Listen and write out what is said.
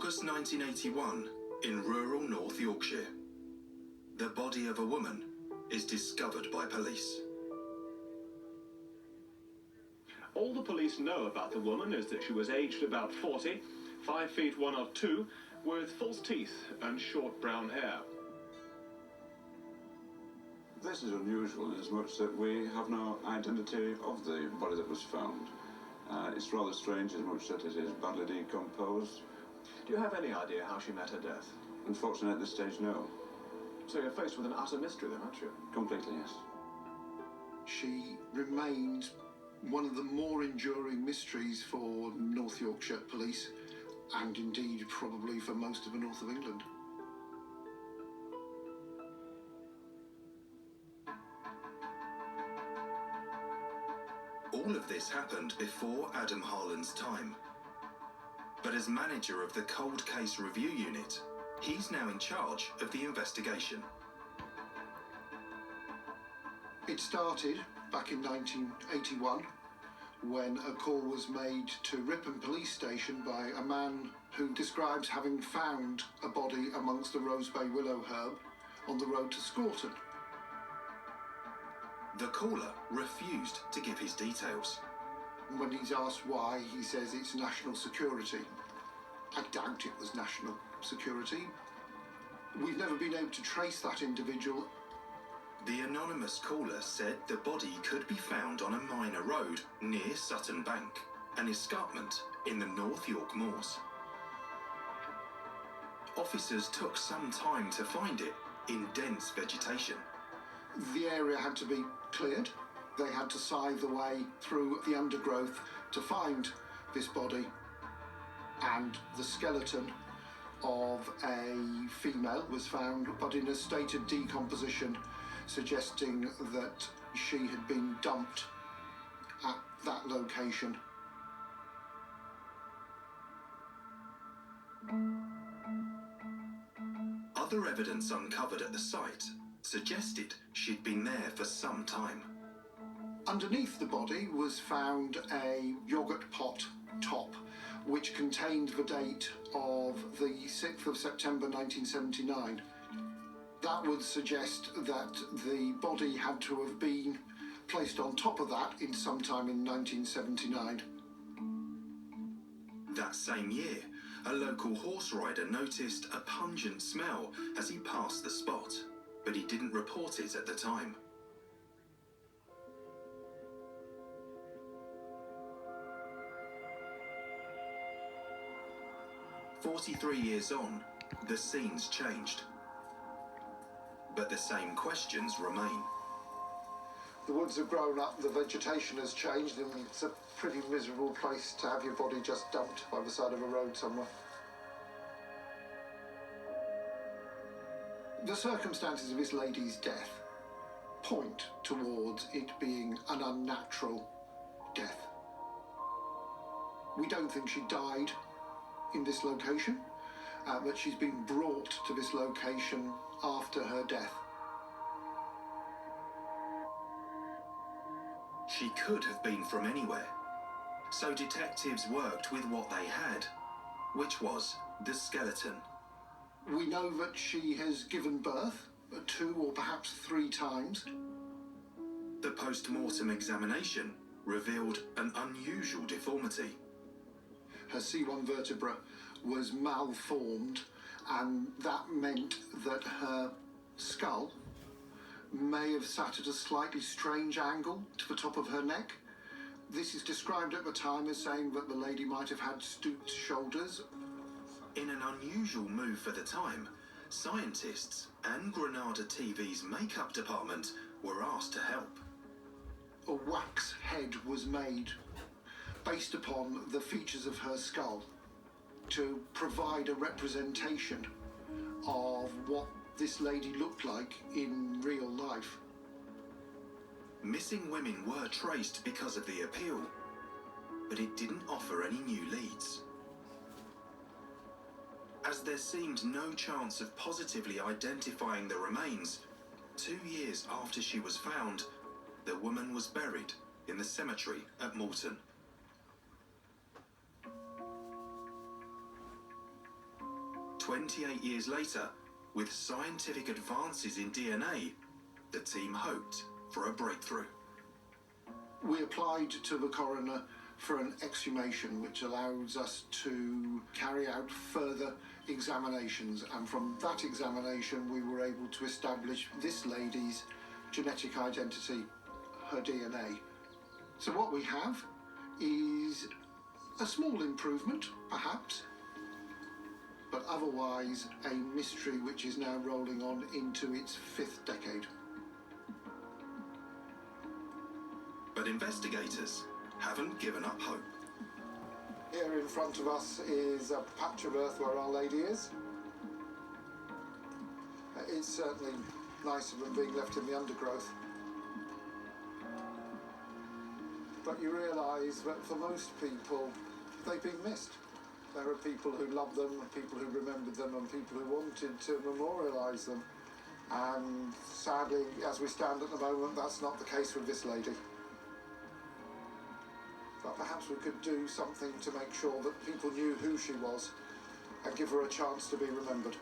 August 1981 in rural North Yorkshire. The body of a woman is discovered by police. All the police know about the woman is that she was aged about 40, 5 feet 1 or 2, with false teeth and short brown hair. This is unusual in as much that we have no identity of the body that was found. It's rather strange in as much that it is badly decomposed. Do you have any idea how she met her death? Unfortunately, at this stage, no. So you're faced with an utter mystery then, aren't you? Completely, yes. She remained one of the more enduring mysteries for North Yorkshire police, and indeed probably for most of the north of England. All of this happened before Adam Harlan's time. But as manager of the Cold Case Review Unit, he's now in charge of the investigation. It started back in 1981 when a call was made to Ripon Police Station by a man who describes having found a body amongst the Rosebay willow herb on the road to Scorton. The caller refused to give his details. When he's asked why, he says it's national security. I doubt it was national security. We've never been able to trace that individual. The anonymous caller said the body could be found on a minor road near Sutton Bank, an escarpment in the North York Moors. Officers took some time to find it in dense vegetation. The area had to be cleared. They had to scythe the way through the undergrowth to find this body, and the skeleton of a female was found, but in a state of decomposition, suggesting that she had been dumped at that location. Other evidence uncovered at the site suggested she'd been there for some time. Underneath the body was found a yoghurt pot top, which contained the date of the 6th of September 1979. That would suggest that the body had to have been placed on top of that in sometime in 1979. That same year, a local horse rider noticed a pungent smell as he passed the spot, but he didn't report it at the time. "43 years on, the scene's changed. But the same questions remain. The woods have grown up, the vegetation has changed, and it's a pretty miserable place to have your body just dumped by the side of a road somewhere. The circumstances of this lady's death point towards it being an unnatural death. We don't think she died in this location, but she's been brought to this location after her death. She could have been from anywhere, so detectives worked with what they had, which was the skeleton. We know that she has given birth 2 or perhaps 3 times. The post-mortem examination revealed an unusual deformity. Her C1 vertebra was malformed, and that meant that her skull may have sat at a slightly strange angle to the top of her neck. This is described at the time as saying that the lady might have had stooped shoulders. In an unusual move for the time, scientists and Granada TV's makeup department were asked to help. A wax head was made based upon the features of her skull to provide a representation of what this lady looked like in real life. Missing women were traced because of the appeal, but it didn't offer any new leads. As there seemed no chance of positively identifying the remains, 2 years after she was found, the woman was buried in the cemetery at Moulton. 28 years later, with scientific advances in DNA, the team hoped for a breakthrough. We applied to the coroner for an exhumation, which allows us to carry out further examinations, and from that examination we were able to establish this lady's genetic identity, her DNA. So what we have is a small improvement, perhaps, but otherwise a mystery which is now rolling on into its 5th decade. But investigators haven't given up hope. Here in front of us is a patch of earth where Our Lady is. It's certainly nicer than being left in the undergrowth. But you realise that for most people, they've been missed. There are people who love them, people who remembered them, and people who wanted to memorialise them. And sadly, as we stand at the moment, that's not the case with this lady. But perhaps we could do something to make sure that people knew who she was and give her a chance to be remembered.